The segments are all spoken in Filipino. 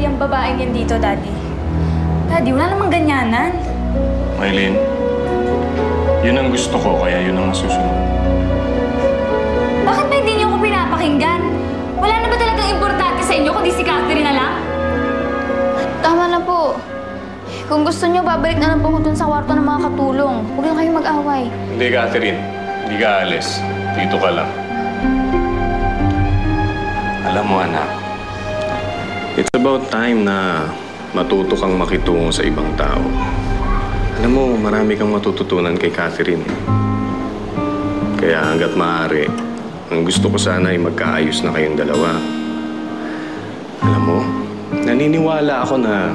yung babaeng yan dito, Daddy. Daddy, wala namang ganyanan. Maylin, yun ang gusto ko, kaya yun ang masusunod. Bakit ba hindi niyo ako pinapakinggan? Wala na ba talagang importante sa inyo kundi si Catherine na lang? Tama na po. Kung gusto niyo, babalik na lang po ko dun sa kwarto ng mga katulong. Huwag lang kayong mag-away. Hindi, Catherine. Hindi ka alis. Dito ka lang. Alam mo, anak, it's about time na matuto kang makitungo sa ibang tao. Alam mo, marami kang matututunan kay Catherine. Kaya hanggat maaari, ang gusto ko sana ay magkaayos na kayong dalawa. Alam mo, naniniwala ako na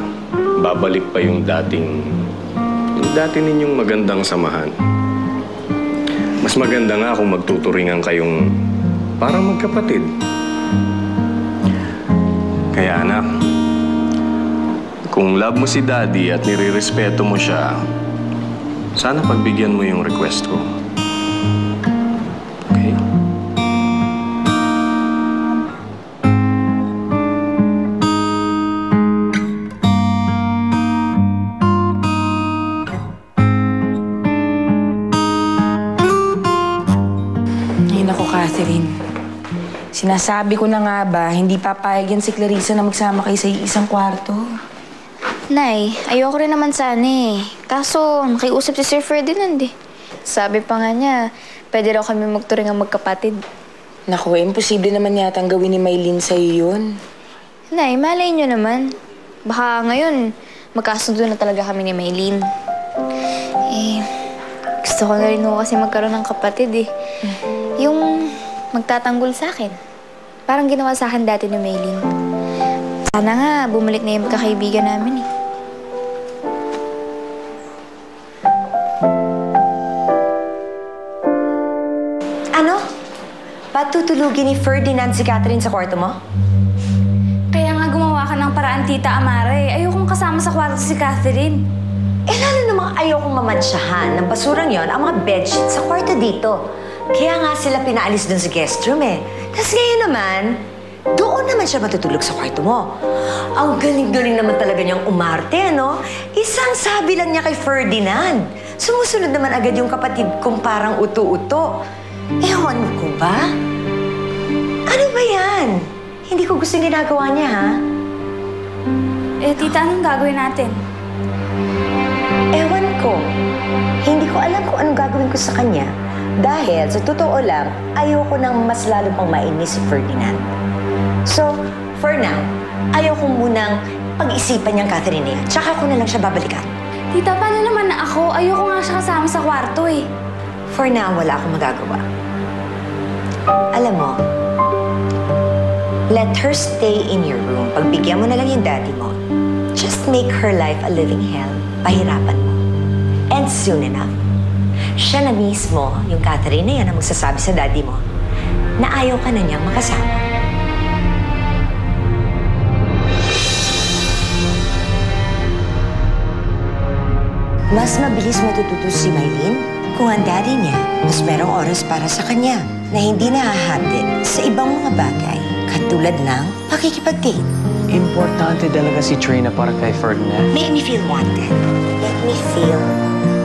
babalik pa yung dati ninyong magandang samahan. Mas maganda nga kung magtuturingan kayong parang magkapatid. Kaya anak, kung love mo si Daddy at nire-respeto mo siya, sana pagbigyan mo yung request ko. Okay? Ay, naku, Catherine. Sinasabi ko na nga ba, hindi papayag yan si Clarissa na magsama kayo sa isang kwarto. Nay, ayoko rin naman sana eh. Kaso, nakiusap si Sir Ferdinand eh. Sabi pa nga niya, pwede raw kami magturing ang magkapatid. Naku, imposible naman yata ang gawin ni Maylin sa'yo yun. Nay, malay niyo naman. Baka ngayon, magkasundo na talaga kami ni Maylin. Eh, gusto ko na rin ho kasi magkaroon ng kapatid eh. Yung magtatanggol sa akin. Parang ginawa sa akin dati ni Maylin. Sana nga, bumalik na yung kakaibigan namin eh. Ano? Patutulugin ni Ferdinand si Catherine sa kwarto mo? Kaya nga gumawa ka ng paraan, Tita Amare. Ayokong kasama sa kwarto si Catherine. Eh, lalo namang ayokong mamansyahan ng basurang yon ang mga bedsheet sa kwarto dito. Kaya nga sila pinaalis dun sa guest room eh. Tapos ngayon naman, doon naman siya matutulog sa kwarto mo. Ang galing-galing naman talaga niyang umarte, ano? Isang sabi lang niya kay Ferdinand. Sumusunod naman agad yung kapatid kong parang uto-uto. Ewan ko ba? Ano ba yan? Hindi ko gusto yung ginagawa niya, ha? Eh, Tita, anong gagawin natin? Ewan ko. Hindi ko alam kung anong gagawin ko sa kanya. Dahil, sa totoo lang, ayoko nang mas lalo pang mainis si Ferdinand. So, for now, ayoko munang pag-isipan niyang Catherine na yan. Tsaka ko na lang siya babalikan. Tita, paano naman na ako? Ayoko nga siya kasama sa kwarto eh. For now, wala akong magagawa. Alam mo, let her stay in your room. Pagbigyan mo na lang yung daddy mo. Just make her life a living hell. Pahirapan mo. And soon enough, siya na mismo, yung Catherine na yan, ang magsasabi sa daddy mo na ayaw ka na niyang makasama. Mas mabilis matututo si Maylin kung ang daddy niya mas merong oras para sa kanya na hindi nahahati sa ibang mga bagay katulad ng pakikipag-date. Importante talaga si Trina para kay Ferdinand. Make me feel wanted. Make me feel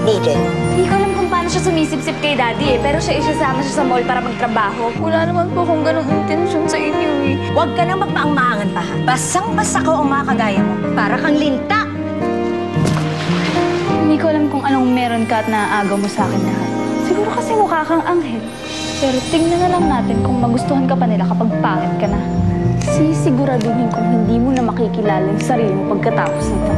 needed. Hindi ko alam kung paano siya sumisip-sip kay Daddy eh, pero siya isasama siya sa mall para magtrabaho. Wala naman po akong ganong intensyon sa inyo eh. Huwag ka nang magmaang-maangan pa, ha? Basang-basa ko ang mga kagaya mo. Para kang linta. Hindi ko alam kung anong meron ka at naaagaw mo sa akin lahat. Siguro kasi mukha kang anghel. Pero tingnan na lang natin kung magustuhan ka pa nila kapag pangit ka na. Sisiguraduhin kung hindi mo na makikilala yung sarili mo pagkatapos nito.